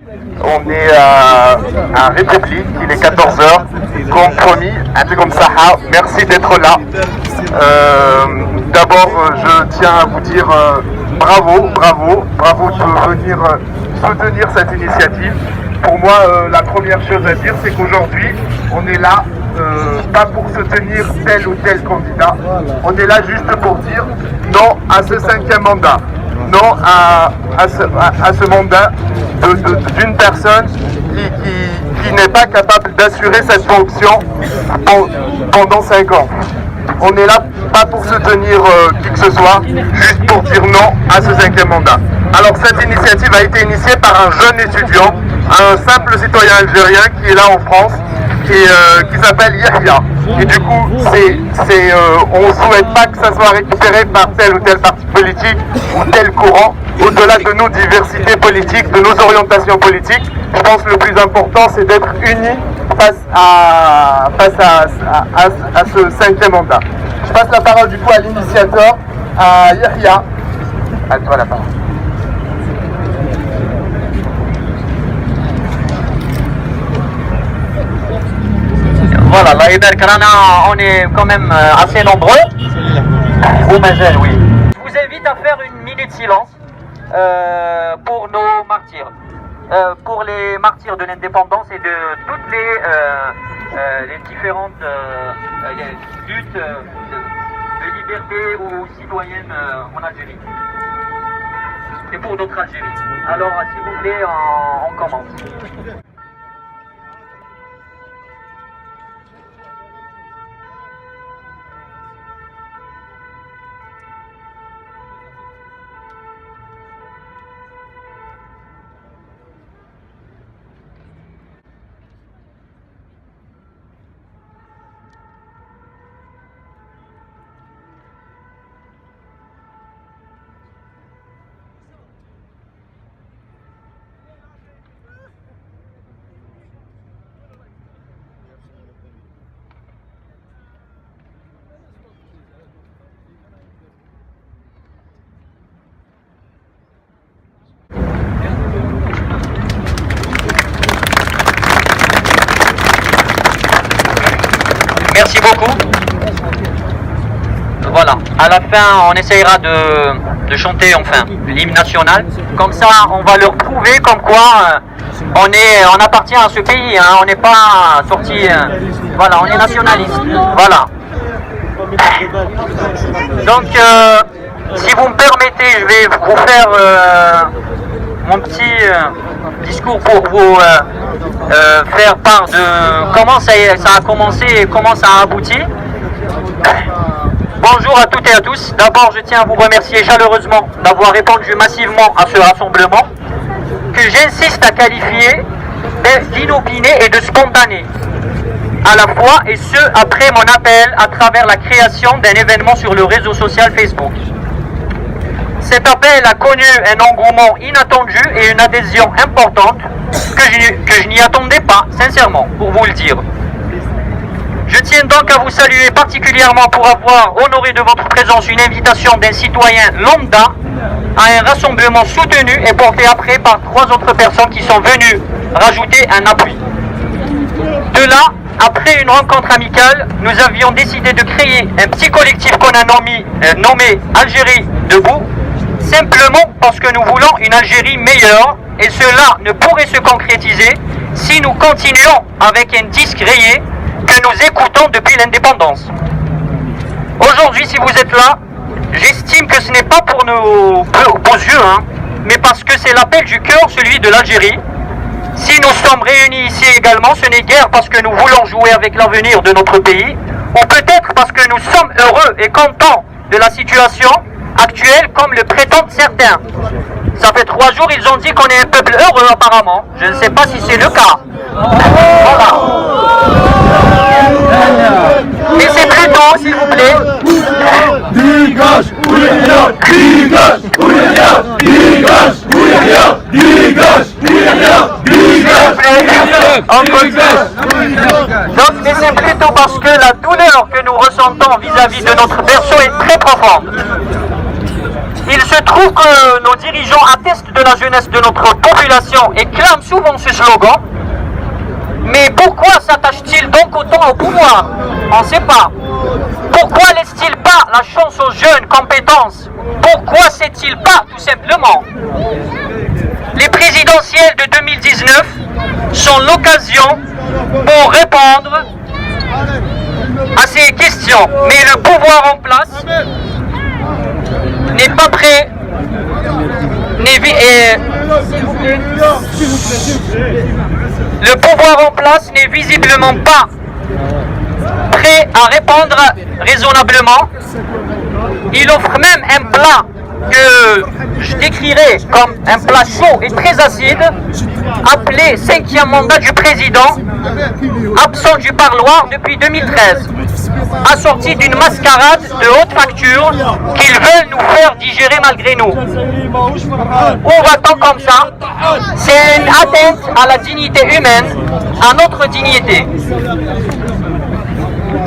On est à République, il est 14h, comme promis, comme ça. Merci d'être là. D'abord, je tiens à vous dire bravo de venir soutenir cette initiative. Pour moi, la première chose à dire, c'est qu'aujourd'hui, on est là, pas pour soutenir tel ou tel candidat, on est là juste pour dire non à ce 5e mandat, non à ce mandat d'une personne qui n'est pas capable d'assurer cette fonction pendant 5 ans. On est là pas pour soutenir qui que ce soit, juste pour dire non à ce 5e mandat. Alors cette initiative a été initiée par un jeune étudiant, un simple citoyen algérien qui est là en France, et qui s'appelle Yahya. Et du coup, on ne souhaite pas que ça soit récupéré par tel ou tel parti politique ou tel courant. Au-delà de nos diversités politiques, de nos orientations politiques, je pense que le plus important, c'est d'être unis face à ce 5e mandat. Je passe la parole du coup à l'initiateur, à Yahya. À toi la parole. Voilà, là, on est quand même assez nombreux. Ou Mazel, oui. Je vous invite à faire une minute de silence pour nos martyrs. Pour les martyrs de l'indépendance et de toutes les différentes luttes de liberté ou citoyennes en Algérie. Et pour notre Algérie. Alors, s'il vous plaît, on commence. Merci beaucoup. Voilà, à la fin on essayera de chanter enfin l'hymne national. Comme ça on va leur prouver comme quoi on appartient à ce pays, hein, on n'est pas sorti, voilà, on est nationaliste. Voilà. Donc si vous me permettez, je vais vous faire mon petit discours pour vous faire part de comment ça a commencé et comment ça a abouti. Bonjour à toutes et à tous. D'abord, je tiens à vous remercier chaleureusement d'avoir répondu massivement à ce rassemblement que j'insiste à qualifier d'inopiné et de spontané à la fois, et ce après mon appel à travers la création d'un événement sur le réseau social Facebook. Cet appel a connu un engouement inattendu et une adhésion importante que je n'y attendais pas, sincèrement, pour vous le dire. Je tiens donc à vous saluer particulièrement pour avoir honoré de votre présence une invitation d'un citoyen lambda à un rassemblement soutenu et porté après par 3 autres personnes qui sont venues rajouter un appui. De là, après une rencontre amicale, nous avions décidé de créer un petit collectif qu'on a nommé Algérie debout, simplement parce que nous voulons une Algérie meilleure, et cela ne pourrait se concrétiser si nous continuons avec un disque rayé que nous écoutons depuis l'indépendance. Aujourd'hui, si vous êtes là, j'estime que ce n'est pas pour nos beaux yeux, hein, mais parce que c'est l'appel du cœur, celui de l'Algérie. Si nous sommes réunis ici également, ce n'est guère parce que nous voulons jouer avec l'avenir de notre pays, ou peut-être parce que nous sommes heureux et contents de la situation actuelle, comme le prétendent certains. Ça fait 3 jours, ils ont dit qu'on est un peuple heureux apparemment. Je ne sais pas si c'est le cas. Voilà. Mais c'est plutôt, s'il vous plaît. Donc, mais c'est plutôt parce que la douleur que nous ressentons vis-à-vis de notre berceau est très profonde. Il se trouve que nos dirigeants attestent de la jeunesse de notre population et clament souvent ce slogan. Mais pourquoi s'attachent-ils donc autant au pouvoir? On ne sait pas. Pourquoi laissent-ils pas la chance aux jeunes compétences? Pourquoi sait-il pas tout simplement? Les présidentielles de 2019 sont l'occasion pour répondre à ces questions. Mais le pouvoir en place n'est pas prêt, le pouvoir en place n'est visiblement pas prêt à répondre raisonnablement. Il offre même un plat que je décrirais comme un plat chaud et très acide, appelé 5e mandat du président, absent du parloir depuis 2013, assorti d'une mascarade de haute facture qu'ils veulent nous faire digérer malgré nous. Où va-t-on comme ça? C'est une atteinte à la dignité humaine, à notre dignité.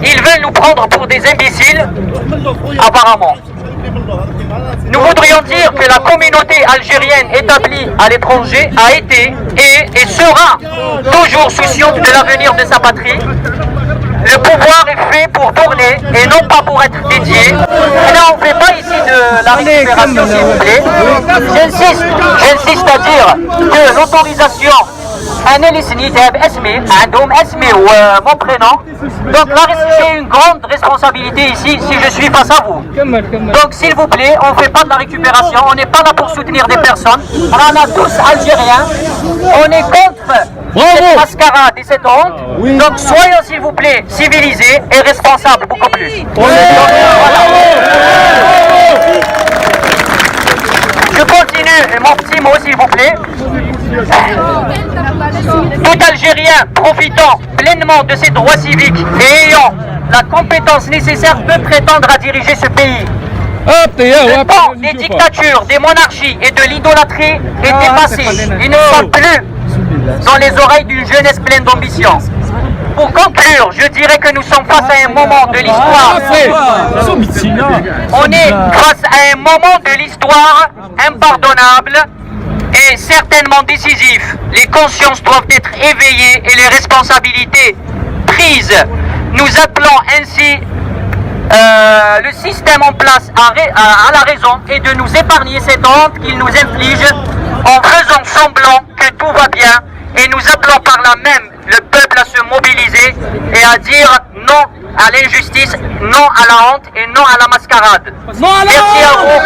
Ils veulent nous prendre pour des imbéciles, apparemment. Nous voudrions dire que la communauté algérienne établie à l'étranger a été et sera toujours souciante de l'avenir de sa patrie. Le pouvoir est fait pour tourner et non pas pour être dédié. Là, on ne fait pas ici de la récupération, s'il vous plaît. J'insiste à dire que l'autorisation mon prénom. Donc là, j'ai une grande responsabilité ici si je suis face à vous. Donc s'il vous plaît, on ne fait pas de la récupération, on n'est pas là pour soutenir des personnes. On en a tous algériens. On est contre cette mascarade et cette honte. Donc soyons s'il vous plaît civilisés et responsables beaucoup plus. Je continue mon petit mot s'il vous plaît. Tout Algérien profitant pleinement de ses droits civiques et ayant la compétence nécessaire peut prétendre à diriger ce pays. Le temps des dictatures, des monarchies et de l'idolâtrie est dépassé. Ils ne sont plus dans les oreilles d'une jeunesse pleine d'ambition. Pour conclure, je dirais que nous sommes face à un moment de l'histoire. On est face à un moment de l'histoire impardonnable et certainement décisif. Les consciences doivent être éveillées et les responsabilités prises. Nous appelons ainsi le système en place à la raison et de nous épargner cette honte qu'il nous inflige en faisant semblant que tout va bien, et nous appelons par là même le peuple à se mobiliser et à dire non à l'injustice, non à la honte et non à la mascarade. Merci à vous.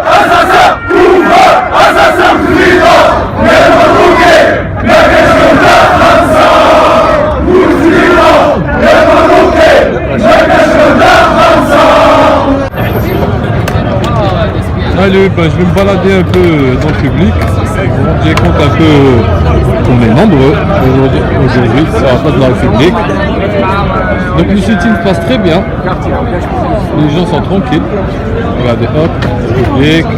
Assassin! ben, je vais me balader un peu dans le public. Vous vous rendez compte un peu qu'on est nombreux aujourd'hui sur la place de la République. Donc le shooting se passe très bien. Les gens sont tranquilles. Regardez, hop, République.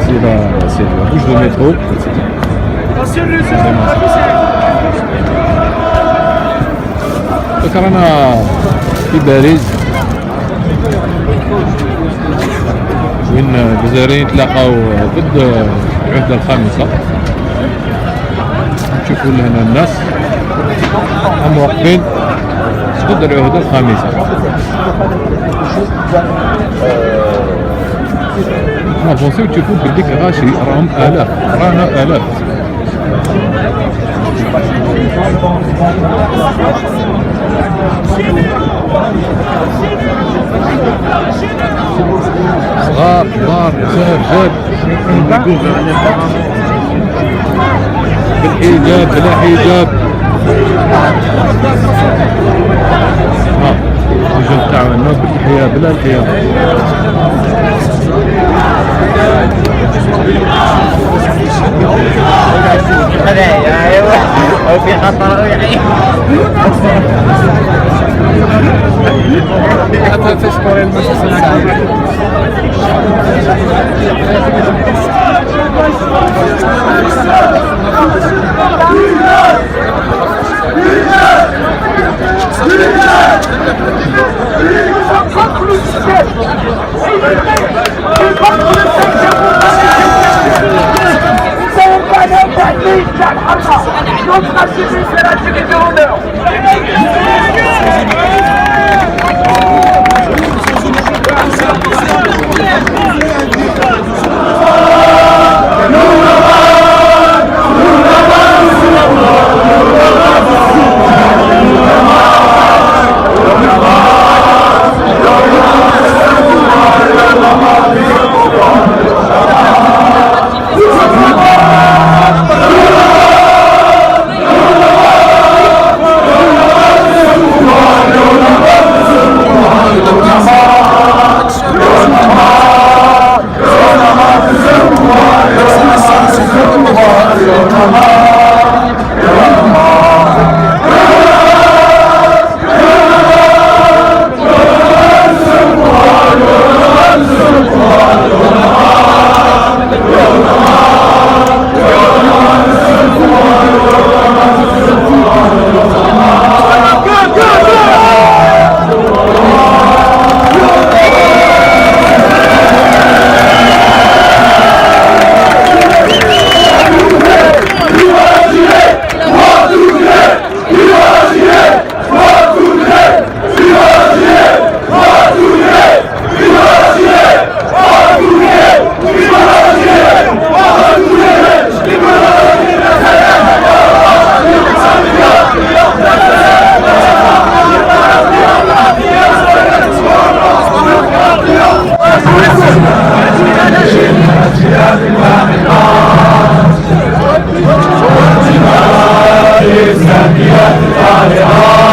C'est la bouche de métro. Donc رانا في باريس وين الجزائريين تلاقاو ضد العهدة الخامسة. نشوفوا هنا الناس هم واقفين ضد العهدة الخامسة. افونسيو تشوفوا بالديك غاشي راهم آلاف. صغار كبار شباب بالحجاب بلا حجاب. الجو تاعنا بالحياة بلا الحياة. أو في خطر حتى تشكر المؤسسة. الإسلامية الطاهرة